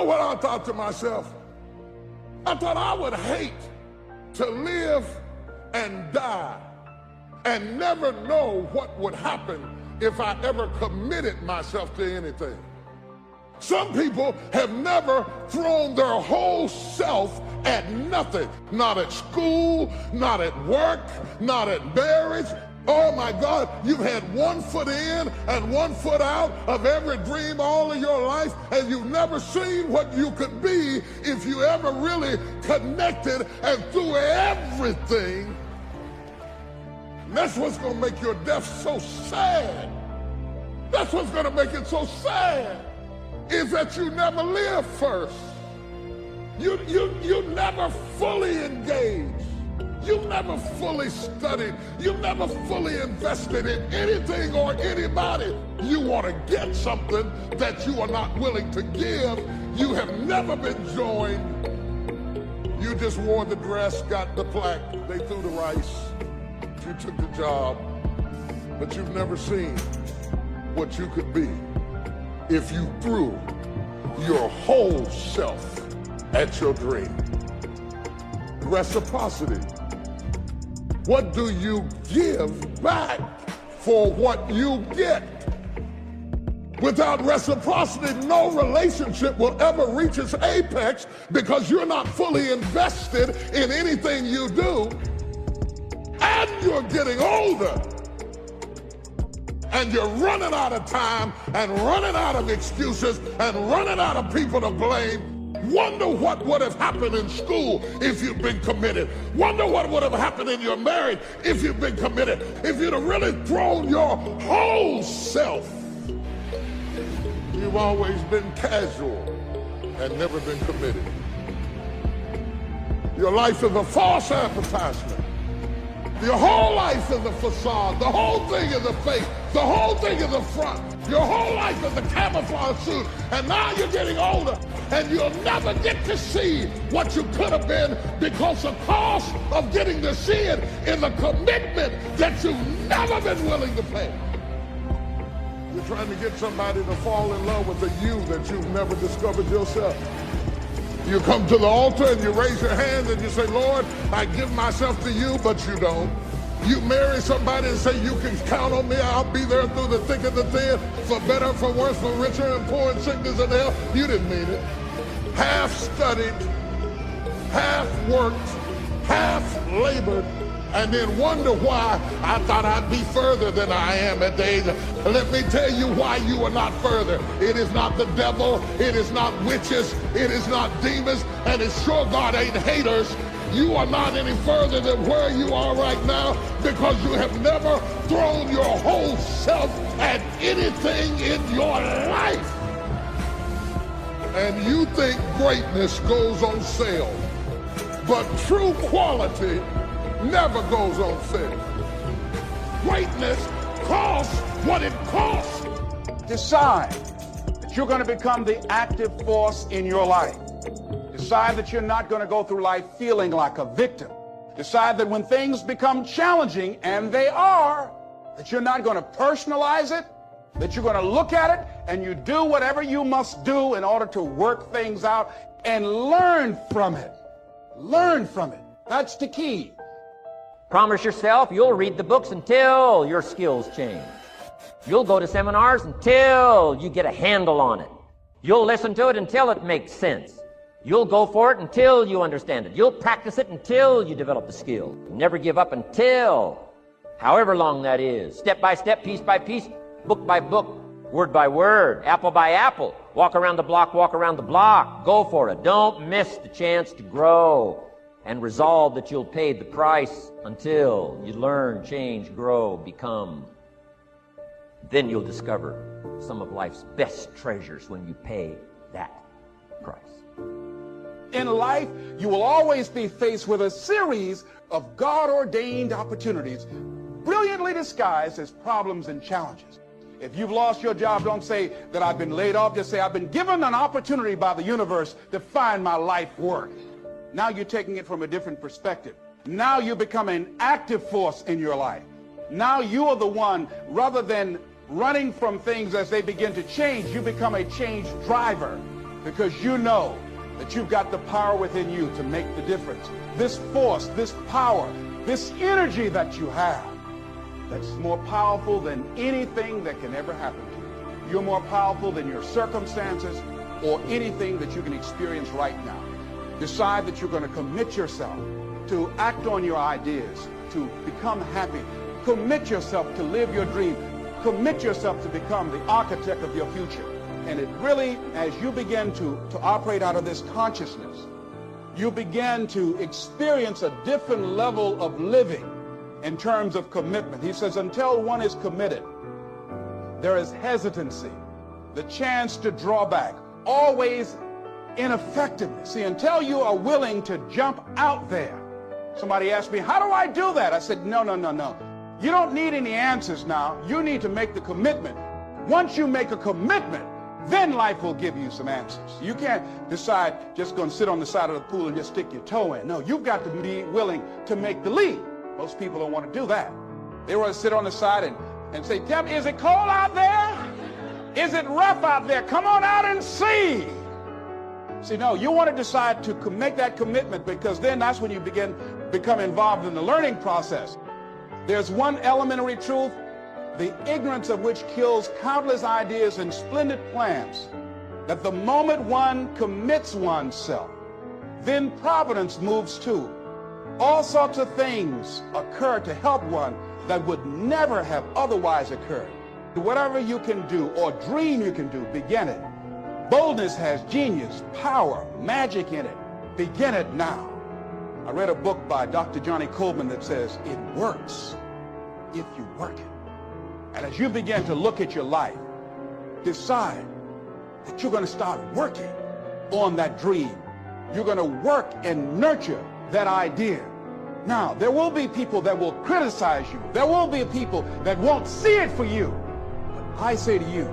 know what I thought to myself? I thought I would hate to live and die and never know what would happen if I ever committed myself to anything. Some people have never thrown their whole self at nothing. Not at school, not at work, not at marriage. Oh my God, you've had 1 foot in and 1 foot out of every dream all of your life, and you've never seen what you could be if you ever really connected and threw everything. And that's what's going to make your death so sad. That's what's going to make it so sad, is that you never lived first. You never fully engaged. You never fully studied. You never fully invested in anything or anybody. You want to get something that you are not willing to give. You have never been joined. You just wore the dress, got the plaque, they threw the rice, you took the job, but you've never seen what you could be if you threw your whole self at your dream. Reciprocity. What do you give back for what you get? Without reciprocity, no relationship will ever reach its apex, because you're not fully invested in anything you do, and you're getting older, and you're running out of time and running out of excuses and running out of people to blame. Wonder what would have happened in school if you'd been committed. Wonder what would have happened in your marriage if you'd been committed. If you'd have really thrown your whole self. You've always been casual and never been committed. Your life is a false advertisement. Your whole life is a facade. The whole thing is a fake. The whole thing is a front. Your whole life is a camouflage suit. And now you're getting older, and you'll never get to see what you could have been, because the cost of getting to see it is a commitment that you've never been willing to pay. You're trying to get somebody to fall in love with a you that you've never discovered yourself. You come to the altar and you raise your hand and you say, Lord, I give myself to you, but you don't. You marry somebody and say, you can count on me, I'll be there through the thick and the thin, for better, for worse, for richer and poor, in sickness and health. You didn't mean it. Half studied, half worked, half labored, and then wonder why I thought I'd be further than I am at the age. Let me tell you why you are not further. It is not the devil, it is not witches, it is not demons, and it's sure God ain't haters. You are not any further than where you are right now, because you have never thrown your whole self at anything in your life. And you think greatness goes on sale, but true quality never goes on sale. Greatness costs what it costs. Decide that you're going to become the active force in your life. Decide that you're not going to go through life feeling like a victim. Decide that when things become challenging, and they are, that you're not going to personalize it, that you're going to look at it and you do whatever you must do in order to work things out and learn from it. Learn from it. That's the key. Promise yourself you'll read the books until your skills change. You'll go to seminars until you get a handle on it. You'll listen to it until it makes sense. You'll go for it until you understand it. You'll practice it until you develop the skill. Never give up until, however long that is, step by step, piece by piece, book by book, word by word, apple by apple, walk around the block, go for it. Don't miss the chance to grow, and resolve that you'll pay the price until you learn, change, grow, become. Then you'll discover some of life's best treasures when you pay that price. In life, you will always be faced with a series of God-ordained opportunities, brilliantly disguised as problems and challenges. If you've lost your job, don't say that I've been laid off. Just say, I've been given an opportunity by the universe to find my life work. Now you're taking it from a different perspective. Now you become an active force in your life. Now you are the one, rather than running from things as they begin to change, you become a change driver. because you know that you've got the power within you to make the difference. This force, this power, this energy that you have, that's more powerful than anything that can ever happen to you. You're more powerful than your circumstances or anything that you can experience right now. Decide that you're going to commit yourself to act on your ideas, to become happy. Commit yourself to live your dream. Commit yourself to become the architect of your future. And it really, as you begin to operate out of this consciousness, you begin to experience a different level of living in terms of commitment. He says, until one is committed, there is hesitancy, the chance to draw back, always ineffectiveness. See, until you are willing to jump out there. Somebody asked me, how do I do that? I said, no. You don't need any answers now. You need to make the commitment. Once you make a commitment, then life will give you some answers. You can't decide just going to sit on the side of the pool and just stick your toe in. No, you've got to be willing to make the leap. Most people don't want to do that. They want to sit on the side and say, Tim, is it cold out there? Is it rough out there? Come on out and see. See, no, you want to decide to make that commitment, because then that's when you become involved in the learning process. There's one elementary truth, the ignorance of which kills countless ideas and splendid plans, that the moment one commits oneself, then providence moves too. All sorts of things occur to help one that would never have otherwise occurred. Whatever you can do or dream you can do, begin it. Boldness has genius, power, magic in it. Begin it now. I read a book by Dr. Johnny Coleman that says, it works if you work it. And as you begin to look at your life, decide that you're going to start working on that dream. You're going to work and nurture that idea. Now, there will be people that will criticize you. There will be people that won't see it for you. But I say to you,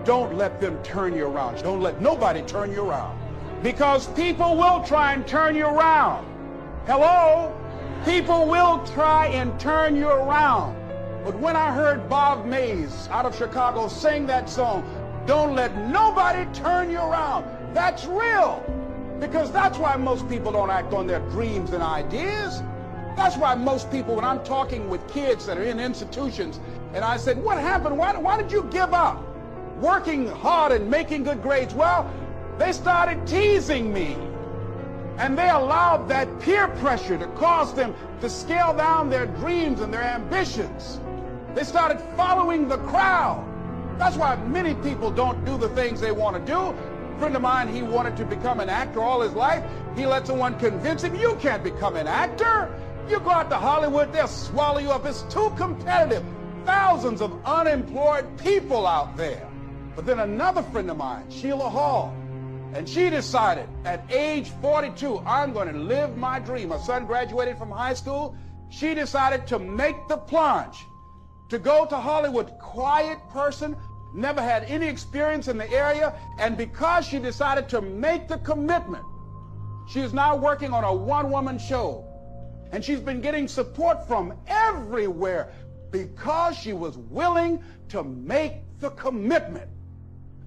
don't let them turn you around. Don't let nobody turn you around. Because people will try and turn you around. Hello? People will try and turn you around. But when I heard Bob Mays out of Chicago sing that song, don't let nobody turn you around, that's real. Because that's why most people don't act on their dreams and ideas. That's why most people, when I'm talking with kids that are in institutions, and I said, what happened? Why did you give up working hard and making good grades? Well, they started teasing me. And they allowed that peer pressure to cause them to scale down their dreams and their ambitions. They started following the crowd. That's why many people don't do the things they want to do. A friend of mine, he wanted to become an actor all his life. He let someone convince him, you can't become an actor. You go out to Hollywood, they'll swallow you up. It's too competitive. Thousands of unemployed people out there. But then another friend of mine, Sheila Hall, and she decided at age 42, I'm going to live my dream. Her son graduated from high school. She decided to make the plunge, to go to Hollywood. Quiet person, never had any experience in the area. And because she decided to make the commitment, she is now working on a one-woman show. And she's been getting support from everywhere because she was willing to make the commitment.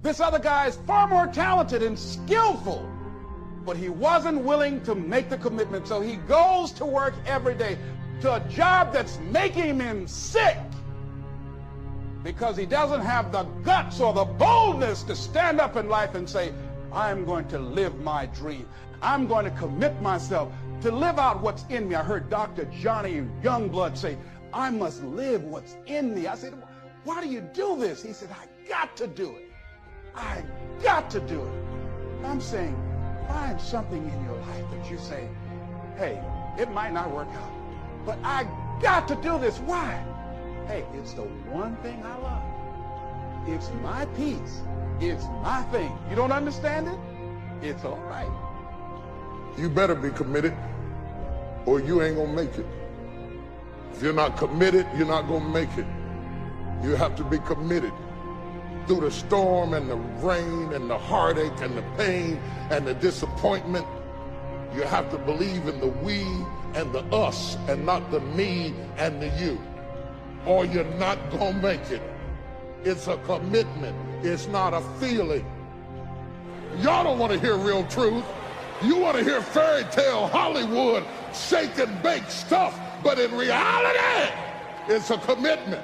This other guy is far more talented and skillful, but he wasn't willing to make the commitment. So he goes to work every day to a job that's making him sick because he doesn't have the guts or the boldness to stand up in life and say, I'm going to live my dream. I'm going to commit myself to live out what's in me. I heard Dr. Johnny Youngblood say, I must live what's in me. I said, why do you do this? He said, I got to do it. I got to do it. I'm saying, find something in your life that you say, hey, it might not work out, but I got to do this. Why? Hey, it's the one thing I love. It's my peace. It's my thing. You don't understand it? It's all right. You better be committed or you ain't gonna make it. If you're not committed, you're not gonna make it. You have to be committed. Through the storm and the rain and the heartache and the pain and the disappointment, you have to believe in the we and the us and not the me and the you, or you're not gonna make it. It's a commitment. It's not a feeling. Y'all don't want to hear real truth. You want to hear fairy tale, Hollywood, shake and bake stuff. But in reality, it's a commitment.